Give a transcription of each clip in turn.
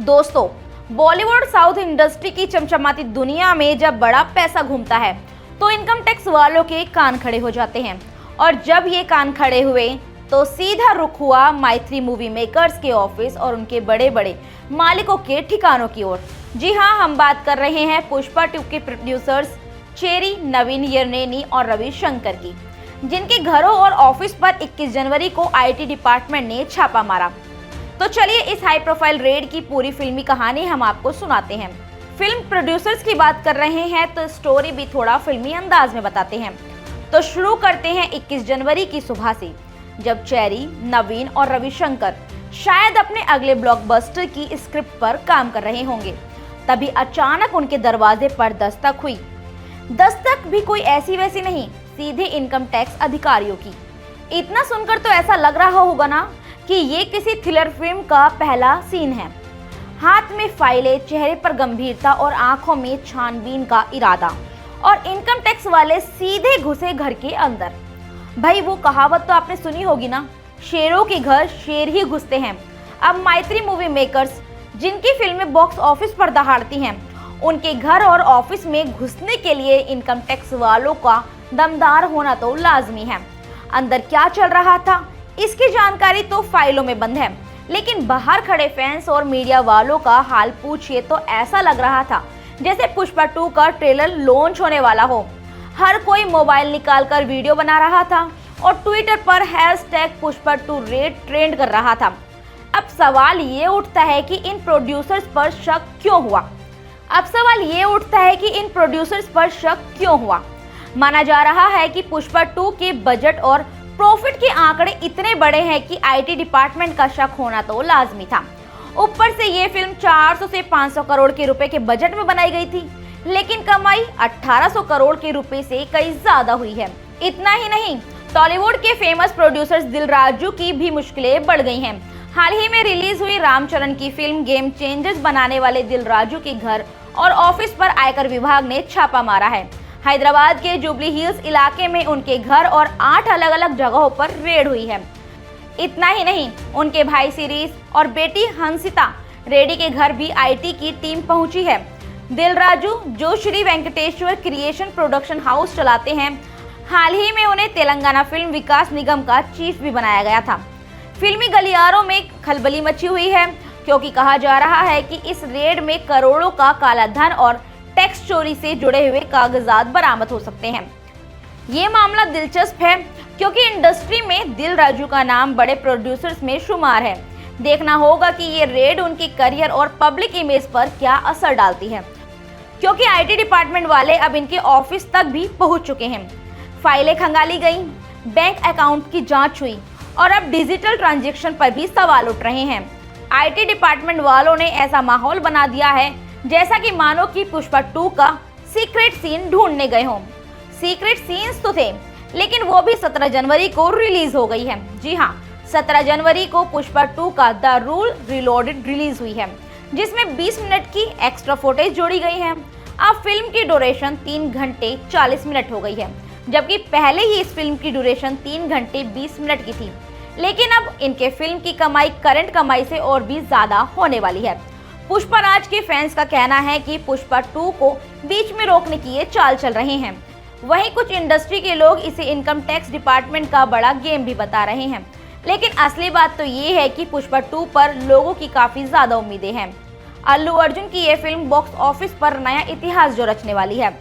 दोस्तों, Bollywood south industry की चमचमाती दुनिया में जब बड़ा पैसा घूमता है तो इनकम टैक्स वालों के कान खड़े हो जाते हैं। और जब ये कान खड़े हुए तो सीधा रुख हुआ मैत्री मूवी मेकर्स के ऑफिस और उनके बड़े बड़े मालिकों के ठिकानों की ओर। जी हाँ, हम बात कर रहे हैं पुष्पा 2 के प्रोड्यूसर्स चेरी, नवीन यरनेनी और रविशंकर की, जिनके घरों और ऑफिस पर 21 जनवरी को आईटी डिपार्टमेंट ने छापा मारा। तो चलिए इस हाई प्रोफाइल रेड की पूरी फिल्मी कहानी हम आपको सुनाते हैं। फिल्म प्रोड्यूसर्स की बात कर रहे हैं तो स्टोरी भी थोड़ा फिल्मी अंदाज में बताते हैं। तो शुरू करते हैं 21 जनवरी की सुबह से, जब चेरी, नवीन और रविशंकर शायद अपने अगले ब्लॉकबस्टर की स्क्रिप्ट पर काम कर रहे होंगे। तभी अचानक उनके दरवाजे पर दस्तक हुई। दस्तक भी कोई ऐसी वैसी नहीं, सीधे इनकम टैक्स अधिकारियों की। इतना सुनकर तो ऐसा लग रहा होगा ना कि ये किसी थ्रिलर फिल्म का पहला सीन है। हाथ में फाइलें, चेहरे पर गंभीरता और आंखों में छानबीन का इरादा, और इनकम टैक्स वाले सीधे घुसे घर के अंदर। भाई, वो कहावत तो आपने सुनी होगी ना, शेरों के घर शेर ही घुसते हैं। अब मैत्री मूवी मेकर्स, जिनकी फिल्में बॉक्स ऑफिस पर दहाड़ती हैं, उनके घर और ऑफिस में घुसने के लिए इनकम टैक्स वालों का दमदार होना तो लाजमी है। अंदर क्या चल रहा था इसकी जानकारी तो फाइलों में बंद है, लेकिन बाहर खड़े फैंस और मीडिया वालों का हाल पूछिए तो ऐसा लग रहा था जैसे पुष्पा 2 का ट्रेलर लॉन्च होने वाला हो। हर कोई मोबाइल निकालकर वीडियो बना रहा था और ट्विटर पर #पुष्पा2 रेड ट्रेंड कर रहा था। अब सवाल ये उठता है कि इन प्रोड्यूसर्स पर शक क्यों हुआ। माना जा रहा है कि पुष्पा 2 के बजट और प्रॉफिट के आंकड़े इतने बड़े हैं कि आईटी डिपार्टमेंट का शक होना तो लाजमी था। ऊपर से ये फिल्म 400 से 500 करोड़ के रुपए के बजट में बनाई गई थी, लेकिन कमाई 1800 करोड़ के रुपए से कई ज्यादा हुई है। इतना ही नहीं, टॉलीवुड के फेमस प्रोड्यूसर्स दिल राजू की भी मुश्किलें बढ़ गई हैं। हाल ही में रिलीज हुई रामचरण की फिल्म गेम चेंजर्स बनाने वाले दिल राजू के घर और ऑफिस पर आयकर विभाग ने छापा मारा है। हैदराबाद के जुबली हिल्स इलाके में उनके घर और 8 अलग अलग जगहों पर रेड हुई है। इतना ही नहीं, उनके भाई शिरीष और बेटी हंसिता रेड्डी के घर भी आईटी की टीम पहुंची है। दिल राजू, जो Shri Venkateswara creation production house चलाते हैं, हाल ही में उन्हें तेलंगाना फिल्म विकास निगम का चीफ भी बनाया गया था। फिल्मी गलियारों में खलबली मची हुई है, क्योंकि कहा जा रहा है कि इस रेड में करोड़ों का काला धन और टैक्स चोरी से जुड़े हुए कागजात बरामद हो सकते हैं। ये मामला दिलचस्प है क्योंकि इंडस्ट्री में दिल राजू का नाम बड़े प्रोड्यूसर्स में शुमार है। देखना होगा कि ये रेड उनके करियर और पब्लिक इमेज पर क्या असर डालती है, क्योंकि आईटी डिपार्टमेंट वाले अब इनके ऑफिस तक भी पहुंच चुके हैं। फाइलें खंगाली गई, बैंक अकाउंट की जांच हुई और अब डिजिटल ट्रांजैक्शन पर भी सवाल उठ रहे हैं। आईटी डिपार्टमेंट वालों ने ऐसा माहौल बना दिया है जैसा कि मानो कि पुष्पा 2 का सीक्रेट सीन ढूंढने गए हों। सीक्रेट सीन्स तो थे, लेकिन वो भी 17 जनवरी को रिलीज हो गई है। जी हाँ, 17 जनवरी को पुष्पा 2 का द रूल रीलोडेड रिलीज हुई है, जिसमें 20 मिनट की एक्स्ट्रा फुटेज जोड़ी गई है। अब फिल्म की ड्यूरेशन 3 घंटे 40 मिनट हो गई है, जबकि पहले ही इस फिल्म की ड्यूरेशन 3 घंटे 20 मिनट की थी। लेकिन अब इनके फिल्म की कमाई करंट कमाई से और भी ज्यादा होने वाली है। पुष्पा राज के फैंस का कहना है कि पुष्पा 2 को बीच में रोकने की ये चाल चल रहे हैं। वहीं कुछ इंडस्ट्री के लोग इसे इनकम टैक्स डिपार्टमेंट का बड़ा गेम भी बता रहे हैं। लेकिन असली बात तो ये है कि पुष्पा 2 पर लोगों की काफी ज्यादा उम्मीदें हैं। अल्लू अर्जुन की ये फिल्म बॉक्स ऑफिस पर नया इतिहास जो रचने वाली है।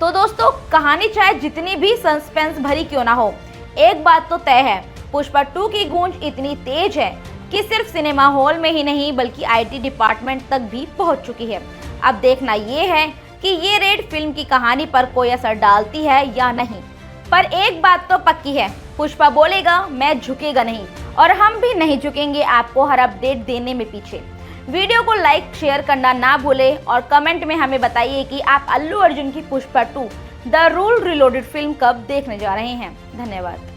तो दोस्तों, कहानी चाहे जितनी भी सस्पेंस भरी क्यों ना हो, एक बात तो तय है, पुष्पा 2 की गूंज इतनी तेज है कि सिर्फ सिनेमा हॉल में ही नहीं बल्कि आईटी डिपार्टमेंट तक भी पहुंच चुकी है। अब देखना ये है कि ये रेड फिल्म की कहानी पर कोई असर डालती है या नहीं। पर एक बात तो पक्की है, पुष्पा बोलेगा मैं झुकेगा नहीं, और हम भी नहीं झुकेंगे आपको हर अपडेट देने में पीछे। वीडियो को लाइक शेयर करना ना भूले और कमेंट में हमें बताइए कि आप अल्लू अर्जुन की Pushpa 2 the rule reloaded film कब देखने जा रहे हैं। धन्यवाद।